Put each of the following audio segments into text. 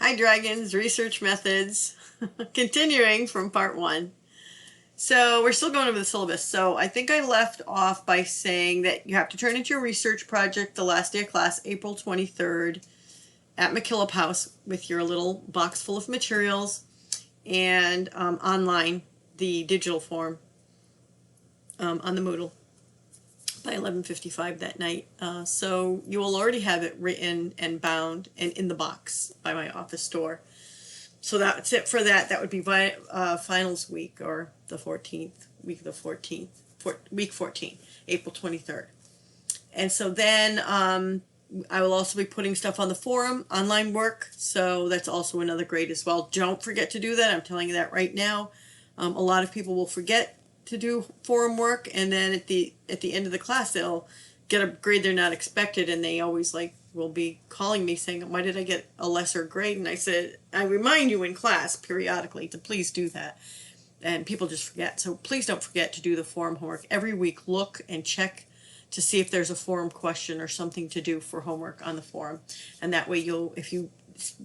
Hi Dragons, research methods, continuing from part 1. So we're still going over the syllabus. So I think I left off by saying that you have to turn into your research project the last day of class, April 23rd, at McKillop House with your little box full of materials and online, the digital form on the Moodle by 11:55 that night. So you will already have it written and bound and in the box by my office door. So that's it for that. That would be finals week, or the 14th, week of the 14th, week 14, April 23rd. And so then I will also be putting stuff on the forum, online work. So that's also another grade as well. Don't forget to do that. I'm telling you that right now. A lot of people will forget to do forum work, and then at the end of the class they'll get a grade they're not expected, and they always will be calling me saying, why did I get a lesser grade? And I said, I remind you in class periodically to please do that, and people just forget. So please don't forget to do the forum homework every week. Look and check to see if there's a forum question or something to do for homework on the forum, and that way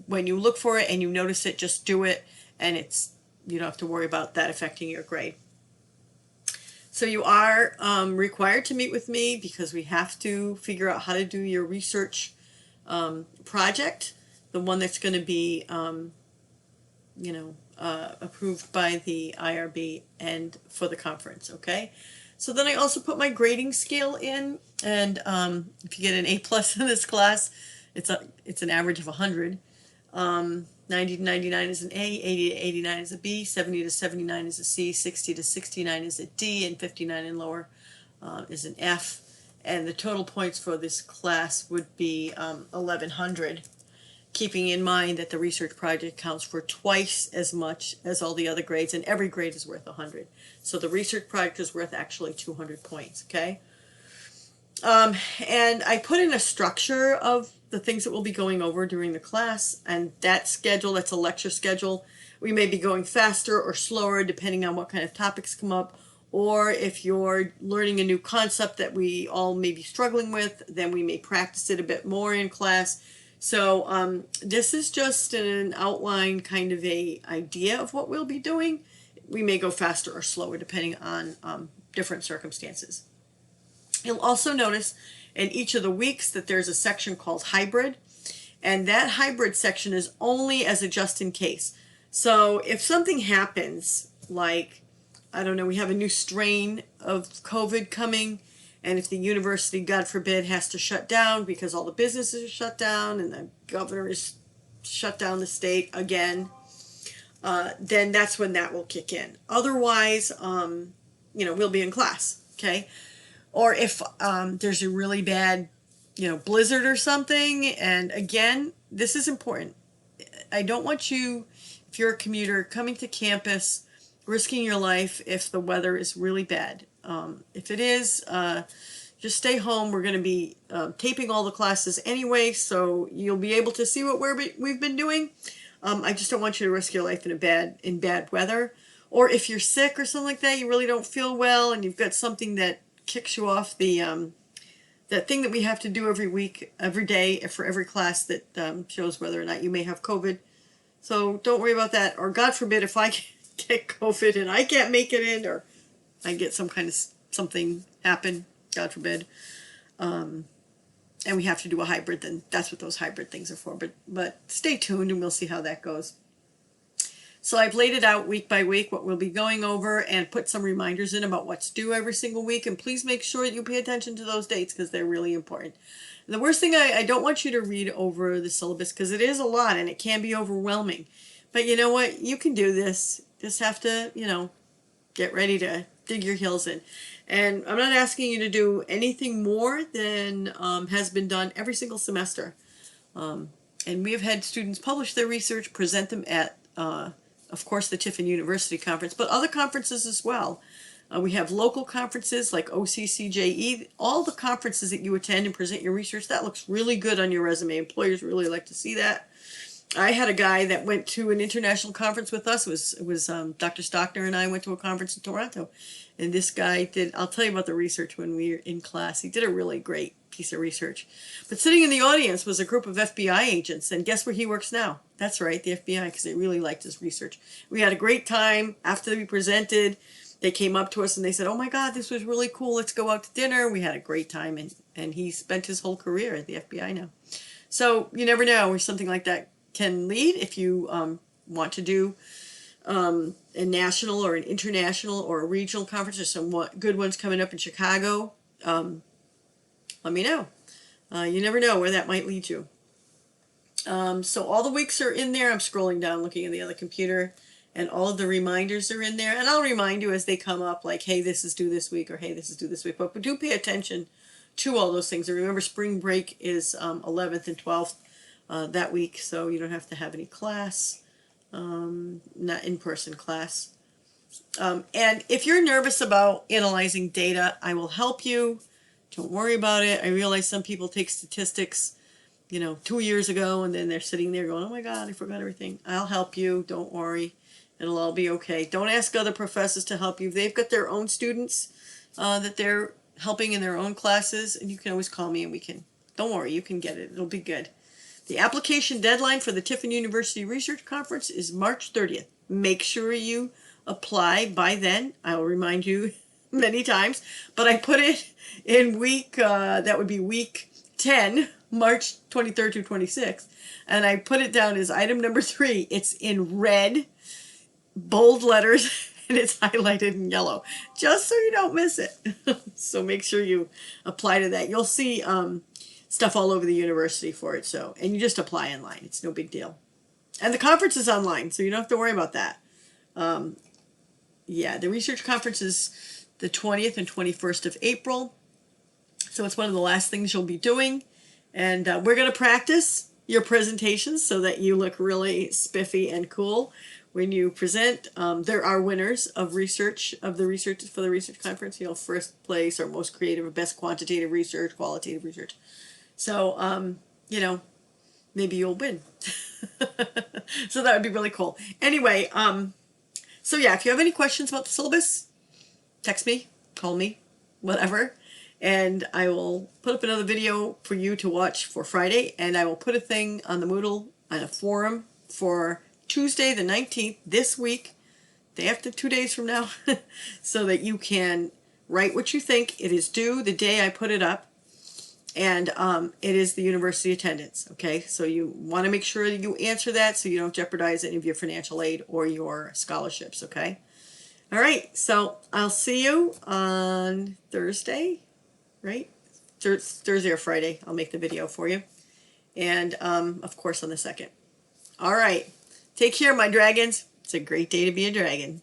when you look for it and you notice it, just do it, and you don't have to worry about that affecting your grade. So you are required to meet with me because we have to figure out how to do your research project, the one that's going to be, approved by the IRB and for the conference, okay? So then I also put my grading scale in, and if you get an A+ in this class, it's an average of 100. 90 to 99 is an A, 80 to 89 is a B, 70 to 79 is a C, 60 to 69 is a D, and 59 and lower is an F. And the total points for this class would be 1100, keeping in mind that the research project counts for twice as much as all the other grades, and every grade is worth 100. So the research project is worth actually 200 points, okay? And I put in a structure of the things that we'll be going over during the class, and that schedule, that's a lecture schedule. We may be going faster or slower depending on what kind of topics come up, or if you're learning a new concept that we all may be struggling with, then we may practice it a bit more in class. So this is just an outline, kind of a idea of what we'll be doing. We may go faster or slower depending on different circumstances. You'll also notice in each of the weeks that there's a section called hybrid, and that hybrid section is only as a just in case. So if something happens, like, I don't know, we have a new strain of COVID coming, and if the university, God forbid, has to shut down because all the businesses are shut down and the governor is shut down the state again, then that's when that will kick in. Otherwise, we'll be in class, okay? Or if there's a really bad, blizzard or something. And again, this is important. I don't want you, if you're a commuter, coming to campus, risking your life if the weather is really bad. If it is, just stay home. We're going to be taping all the classes anyway, so you'll be able to see what we've been doing. I just don't want you to risk your life in bad weather. Or if you're sick or something like that, you really don't feel well, and you've got something that kicks you off that thing that we have to do every week, every day, for every class that shows whether or not you may have COVID. So don't worry about that. Or God forbid, if I get COVID and I can't make it in, or I get some kind of something happen, God forbid, and we have to do a hybrid, then that's what those hybrid things are for. But stay tuned and we'll see how that goes. So I've laid it out week by week what we'll be going over, and put some reminders in about what's due every single week. And please make sure that you pay attention to those dates because they're really important. And the worst thing, I don't want you to read over the syllabus because it is a lot and it can be overwhelming. But you know what? You can do this. Just have to, get ready to dig your heels in. And I'm not asking you to do anything more than has been done every single semester. And we have had students publish their research, present them at of course, the Tiffin University Conference, but other conferences as well. We have local conferences like OCCJE. All the conferences that you attend and present your research, that looks really good on your resume. Employers really like to see that. I had a guy that went to an international conference with us. It was Dr. Stockner and I went to a conference in Toronto, and this guy did. I'll tell you about the research when we were in class. He did a really great piece of research. But sitting in the audience was a group of FBI agents, and guess where he works now? That's right, the FBI, because they really liked his research. We had a great time after we presented. They came up to us and they said, "Oh my God, this was really cool. Let's go out to dinner." We had a great time, and he spent his whole career at the FBI now. So you never know where something like that can lead if you want to do a national or an international or a regional conference. There's some good ones coming up in Chicago. Let me know. You never know where that might lead you. So all the weeks are in there. I'm scrolling down looking at the other computer, and all of the reminders are in there. And I'll remind you as they come up, like, hey, this is due this week, or hey, this is due this week. But do pay attention to all those things. And remember, spring break is 11th and 12th that week, so you don't have to have any class, not in-person class. And if you're nervous about analyzing data, I will help you. Don't worry about it. I realize some people take statistics, 2 years ago, and then they're sitting there going, oh my God, I forgot everything. I'll help you. Don't worry. It'll all be okay. Don't ask other professors to help you. They've got their own students that they're helping in their own classes, and you can always call me and don't worry, you can get it. It'll be good. The application deadline for the Tiffin University Research Conference is March 30th. Make sure you apply by then. I will remind you many times, but I put it in that would be week 10, March 23rd to 26th, and I put it down as item number 3. It's in red, bold letters, and it's highlighted in yellow, just so you don't miss it. So make sure you apply to that. You'll see stuff all over the university for it. And you just apply online. It's no big deal. And the conference is online, so you don't have to worry about that. Yeah, the research conference is the 20th and 21st of April. So it's one of the last things you'll be doing. And we're going to practice your presentations so that you look really spiffy and cool when you present. There are winners of the research for the research conference. First place or most creative or best quantitative research, qualitative research. So, maybe you'll win. So that would be really cool. Anyway, so yeah, if you have any questions about the syllabus, text me, call me, whatever. And I will put up another video for you to watch for Friday. And I will put a thing on the Moodle, on a forum for Tuesday the 19th this week, day after 2 days from now, so that you can write what you think. It is due the day I put it up. And it is the university attendance, okay? So you want to make sure that you answer that so you don't jeopardize any of your financial aid or your scholarships, okay? All right, so I'll see you on Thursday, right? Thursday or Friday, I'll make the video for you. And, of course, on the 2nd. All right, take care, my dragons. It's a great day to be a dragon.